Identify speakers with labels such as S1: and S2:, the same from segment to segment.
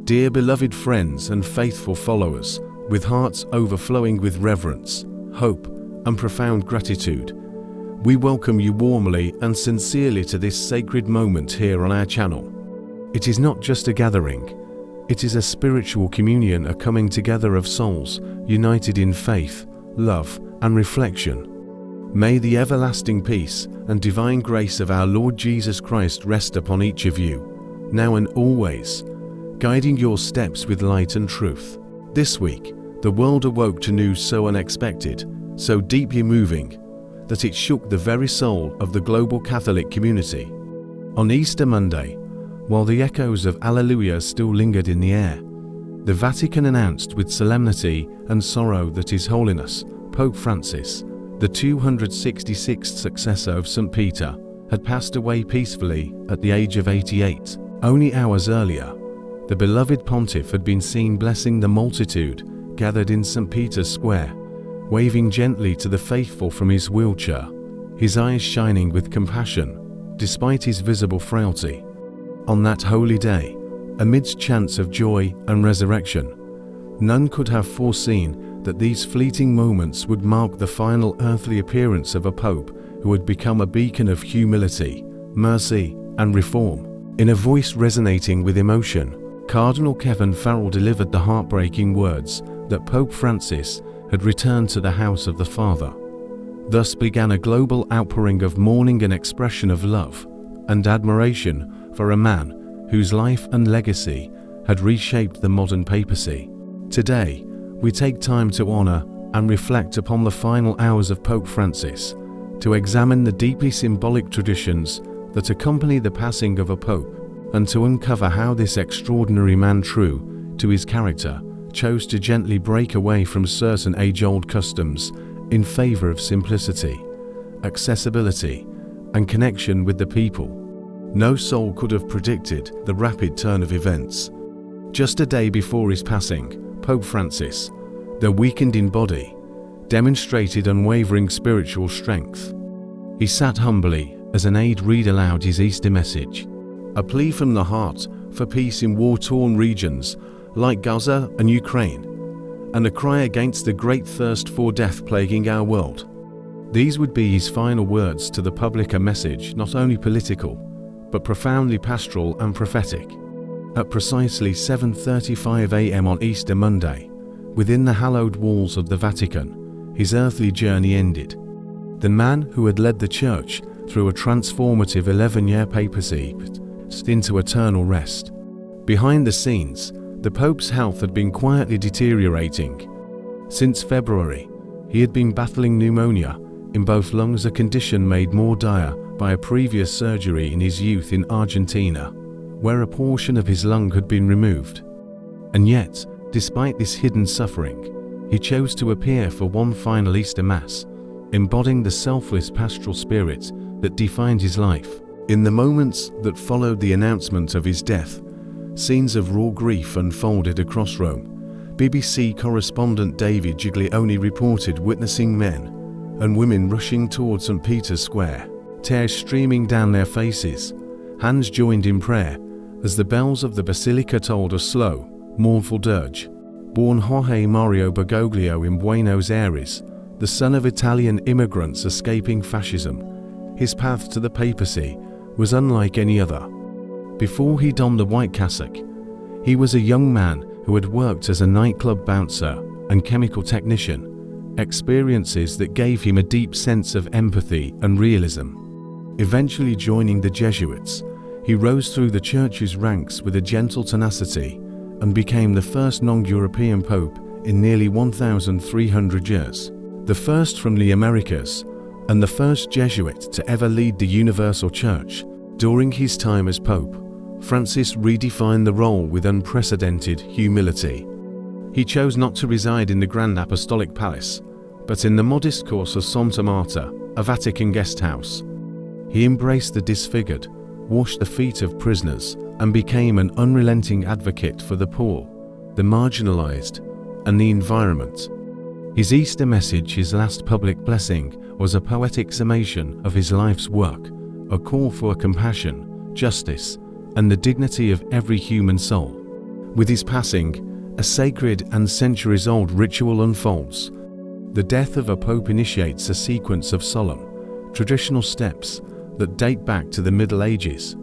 S1: Dear beloved friends and faithful followers, with hearts overflowing with reverence, hope, and profound gratitude, we welcome you warmly and sincerely to this sacred moment here on our channel. It is not just a gathering, it is a spiritual communion, a coming together of souls united in faith, love, and reflection. May the everlasting peace and divine grace of our Lord Jesus Christ rest upon each of you, now and always, guiding your steps with light and truth. This week, the world awoke to news so unexpected, so deeply moving, that it shook the very soul of the global Catholic community. On Easter Monday, while the echoes of Alleluia still lingered in the air, the Vatican announced with solemnity and sorrow that His Holiness, Pope Francis, the 266th successor of St. Peter, had passed away peacefully at the age of 88. Only hours earlier, the beloved pontiff had been seen blessing the multitude gathered in St. Peter's Square, waving gently to the faithful from his wheelchair, his eyes shining with compassion, despite his visible frailty. On that holy day, amidst chants of joy and resurrection, none could have foreseen that these fleeting moments would mark the final earthly appearance of a pope who had become a beacon of humility, mercy, and reform. In a voice resonating with emotion, Cardinal Kevin Farrell delivered the heartbreaking words that Pope Francis had returned to the house of the Father. Thus began a global outpouring of mourning and expression of love and admiration for a man whose life and legacy had reshaped the modern papacy. Today, we take time to honor and reflect upon the final hours of Pope Francis, to examine the deeply symbolic traditions that accompany the passing of a pope, and to uncover how this extraordinary man, true to his character, chose to gently break away from certain age-old customs in favor of simplicity, accessibility, and connection with the people. No soul could have predicted the rapid turn of events. Just a day before his passing, Pope Francis, though weakened in body, demonstrated unwavering spiritual strength. He sat humbly as an aide read aloud his Easter message, a plea from the heart for peace in war-torn regions like Gaza and Ukraine, and a cry against the great thirst for death plaguing our world. These would be his final words to the public, a message not only political, but profoundly pastoral and prophetic. At precisely 7:35 a.m. on Easter Monday, within the hallowed walls of the Vatican, his earthly journey ended. The man who had led the Church through a transformative 11-year papacy into eternal rest. Behind the scenes, the Pope's health had been quietly deteriorating. Since February, he had been battling pneumonia in both lungs, a condition made more dire by a previous surgery in his youth in Argentina, where a portion of his lung had been removed. And yet, despite this hidden suffering, he chose to appear for one final Easter Mass, embodying the selfless pastoral spirit that defined his life. In the moments that followed the announcement of his death, scenes of raw grief unfolded across Rome. BBC correspondent David Giglione reported witnessing men and women rushing towards St. Peter's Square, tears streaming down their faces, hands joined in prayer, as the bells of the basilica tolled a slow, mournful dirge. Born Jorge Mario Bergoglio in Buenos Aires, the son of Italian immigrants escaping fascism, his path to the papacy was unlike any other. Before he donned the white cassock, he was a young man who had worked as a nightclub bouncer and chemical technician, experiences that gave him a deep sense of empathy and realism. Eventually joining the Jesuits, he rose through the Church's ranks with a gentle tenacity and became the first non-European pope in nearly 1,300 years, the first from the Americas, and the first Jesuit to ever lead the Universal Church. During his time as Pope, Francis redefined the role with unprecedented humility. He chose not to reside in the Grand Apostolic Palace, but in the modest course of Santa Marta, a Vatican guest house. He embraced the disfigured, washed the feet of prisoners, and became an unrelenting advocate for the poor, the marginalized, and the environment. His Easter message, his last public blessing, was a poetic summation of his life's work, a call for compassion, justice, and the dignity of every human soul. With his passing, a sacred and centuries-old ritual unfolds. The death of a pope initiates a sequence of solemn, traditional steps that date back to the Middle Ages.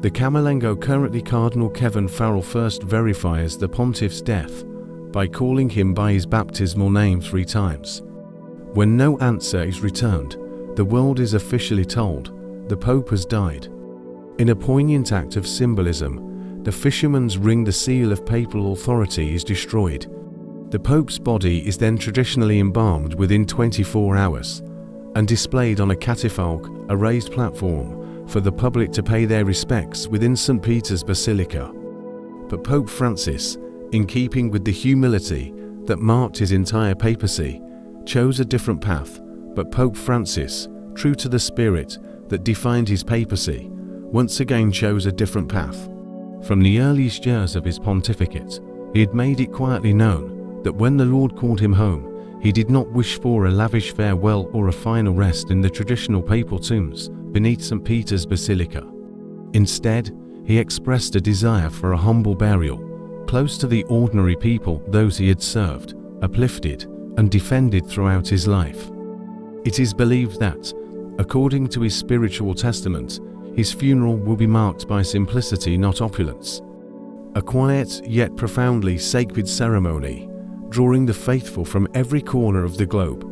S1: The Camerlengo currently Cardinal Kevin Farrell first verifies the pontiff's death by calling him by his baptismal name 3 times. When no answer is returned, the world is officially told the Pope has died. In a poignant act of symbolism, the fisherman's ring, the seal of papal authority, is destroyed. The Pope's body is then traditionally embalmed within 24 hours and displayed on a catafalque, a raised platform, for the public to pay their respects within St. Peter's Basilica. But Pope Francis, in keeping with the humility that marked his entire papacy, chose a different path. But Pope Francis, true to the spirit that defined his papacy, once again chose a different path. From the earliest years of his pontificate, he had made it quietly known that when the Lord called him home, he did not wish for a lavish farewell or a final rest in the traditional papal tombs beneath St. Peter's Basilica. Instead, he expressed a desire for a humble burial, close to the ordinary people, those he had served, uplifted, and defended throughout his life. It is believed that, according to his spiritual testament, his funeral will be marked by simplicity, not opulence. A quiet yet profoundly sacred ceremony, drawing the faithful from every corner of the globe,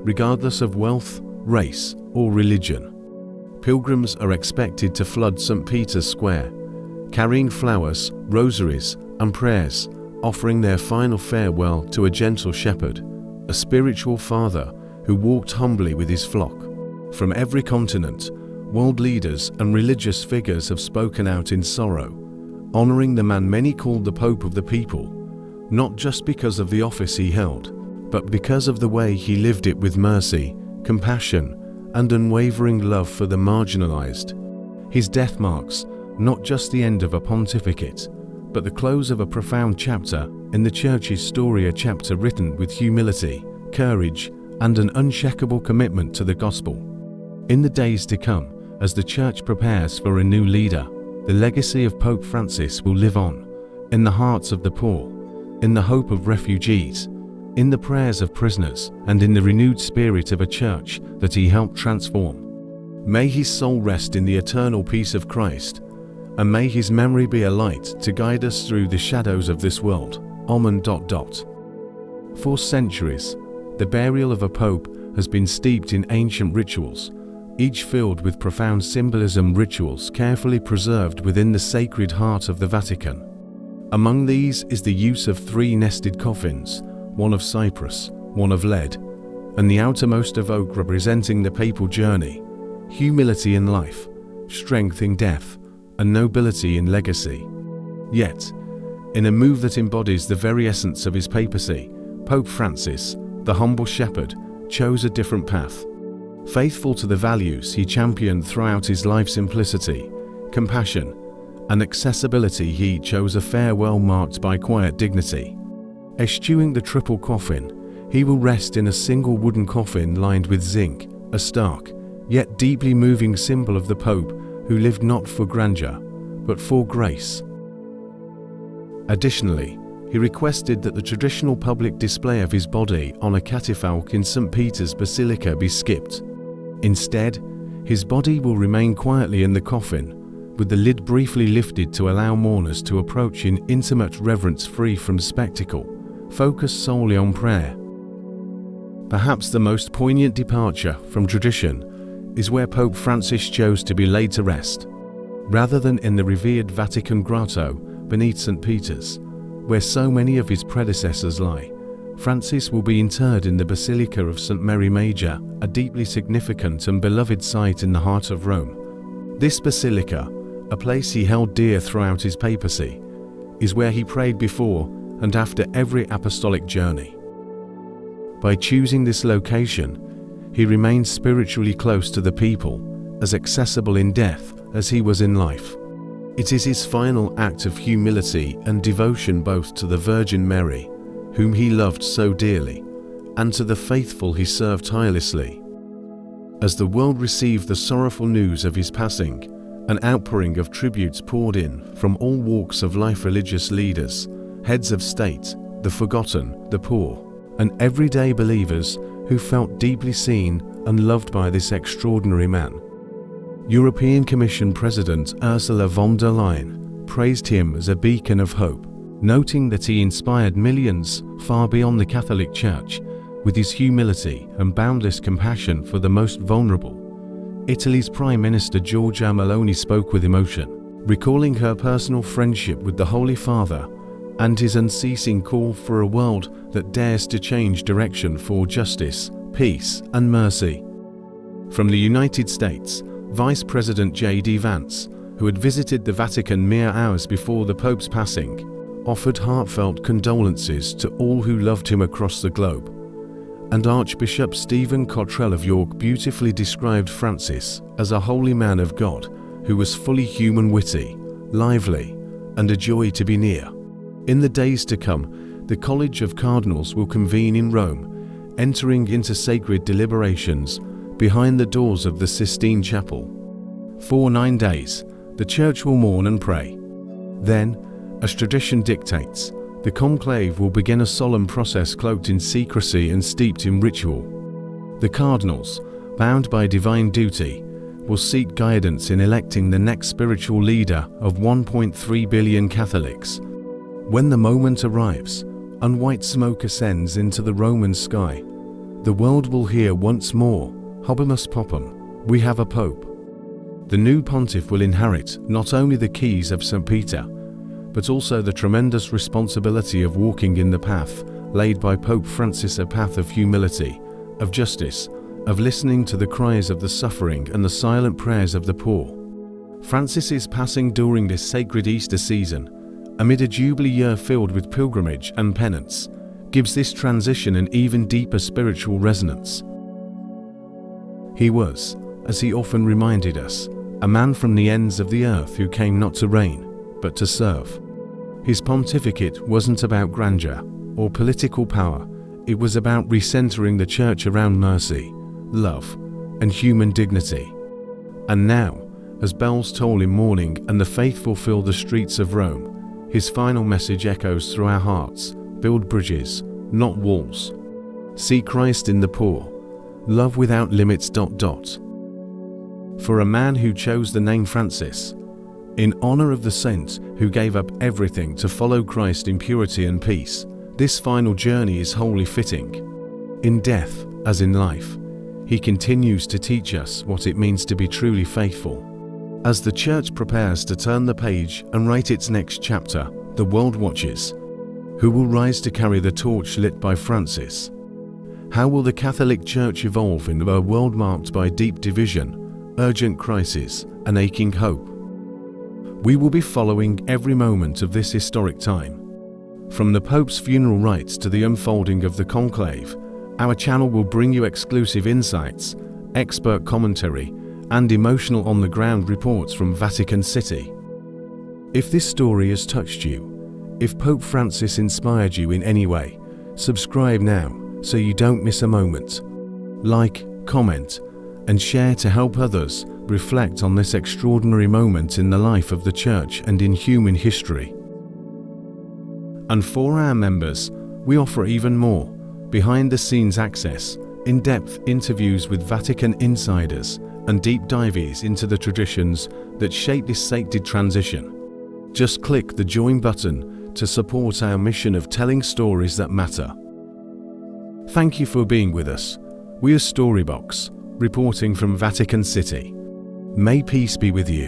S1: regardless of wealth, race, or religion. Pilgrims are expected to flood St. Peter's Square, carrying flowers, rosaries, and prayers, offering their final farewell to a gentle shepherd, a spiritual father who walked humbly with his flock. From every continent, world leaders and religious figures have spoken out in sorrow, honoring the man many called the Pope of the people, not just because of the office he held, but because of the way he lived it with mercy, compassion, and unwavering love for the marginalized. His death marks not just the end of a pontificate, but the close of a profound chapter in the Church's story, a chapter written with humility, courage, and an unshakable commitment to the gospel. In the days to come, as the Church prepares for a new leader, the legacy of Pope Francis will live on, in the hearts of the poor, in the hope of refugees, in the prayers of prisoners, and in the renewed spirit of a church that he helped transform. May his soul rest in the eternal peace of Christ, and may his memory be a light to guide us through the shadows of this world. Amen. For centuries, the burial of a pope has been steeped in ancient rituals, each filled with profound symbolism, rituals carefully preserved within the sacred heart of the Vatican. Among these is the use of 3 nested coffins, one of cypress, one of lead, and the outermost of oak, representing the papal journey, humility in life, strength in death, and nobility in legacy. Yet, in a move that embodies the very essence of his papacy, Pope Francis, the humble shepherd, chose a different path. Faithful to the values he championed throughout his life, simplicity, compassion, and accessibility, he chose a farewell marked by quiet dignity. Eschewing the triple coffin, he will rest in a single wooden coffin lined with zinc, a stark, yet deeply moving symbol of the Pope who lived not for grandeur, but for grace. Additionally, he requested that the traditional public display of his body on a catafalque in St. Peter's Basilica be skipped. Instead, his body will remain quietly in the coffin, with the lid briefly lifted to allow mourners to approach in intimate reverence, free from spectacle, focused solely on prayer. Perhaps the most poignant departure from tradition is where Pope Francis chose to be laid to rest. Rather than in the revered Vatican grotto beneath St. Peter's, where so many of his predecessors lie, Francis will be interred in the Basilica of St. Mary Major, a deeply significant and beloved site in the heart of Rome. This basilica, a place he held dear throughout his papacy, is where he prayed before and after every apostolic journey. By choosing this location, he remained spiritually close to the people, as accessible in death as he was in life. It is his final act of humility and devotion both to the Virgin Mary, whom he loved so dearly, and to the faithful he served tirelessly. As the world received the sorrowful news of his passing, an outpouring of tributes poured in from all walks of life. Religious leaders, heads of state, the forgotten, the poor, and everyday believers who felt deeply seen and loved by this extraordinary man. European Commission President Ursula von der Leyen praised him as a beacon of hope, noting that he inspired millions far beyond the Catholic Church with his humility and boundless compassion for the most vulnerable. Italy's Prime Minister Giorgia Meloni spoke with emotion, recalling her personal friendship with the Holy Father and his unceasing call for a world that dares to change direction for justice, peace, and mercy. From the United States, Vice President J.D. Vance, who had visited the Vatican mere hours before the Pope's passing, offered heartfelt condolences to all who loved him across the globe. And Archbishop Stephen Cottrell of York beautifully described Francis as a holy man of God who was fully human, witty, lively, and a joy to be near. In the days to come, the College of Cardinals will convene in Rome, entering into sacred deliberations behind the doors of the Sistine Chapel. For 9 days, the Church will mourn and pray. Then, as tradition dictates, the conclave will begin a solemn process cloaked in secrecy and steeped in ritual. The cardinals, bound by divine duty, will seek guidance in electing the next spiritual leader of 1.3 billion Catholics. When the moment arrives, and white smoke ascends into the Roman sky, the world will hear once more, Habemus Popum, we have a pope. The new pontiff will inherit not only the keys of St. Peter, but also the tremendous responsibility of walking in the path laid by Pope Francis, a path of humility, of justice, of listening to the cries of the suffering and the silent prayers of the poor. Francis's passing during this sacred Easter season, amid a Jubilee year filled with pilgrimage and penance, gives this transition an even deeper spiritual resonance. He was, as he often reminded us, a man from the ends of the earth who came not to reign, but to serve. His pontificate wasn't about grandeur or political power, it was about recentering the Church around mercy, love, and human dignity. And now, as bells toll in morning and the faithful fill the streets of Rome, his final message echoes through our hearts: build bridges, not walls. See Christ in the poor. Love without limits. For a man who chose the name Francis, in honor of the saint who gave up everything to follow Christ in purity and peace, this final journey is wholly fitting. In death, as in life, he continues to teach us what it means to be truly faithful. As the Church prepares to turn the page and write its next chapter, the world watches. Who will rise to carry the torch lit by Francis? How will the Catholic Church evolve in a world marked by deep division, urgent crisis, and aching hope? We will be following every moment of this historic time. From the Pope's funeral rites to the unfolding of the conclave, our channel will bring you exclusive insights, expert commentary, and emotional on-the-ground reports from Vatican City. If this story has touched you, if Pope Francis inspired you in any way, subscribe now so you don't miss a moment. Like, comment, and share to help others reflect on this extraordinary moment in the life of the Church and in human history. And for our members, we offer even more: behind-the-scenes access, in-depth interviews with Vatican insiders, and deep dives into the traditions that shape this sacred transition. Just click the join button to support our mission of telling stories that matter. Thank you for being with us. We are Storybox, reporting from Vatican City. May peace be with you.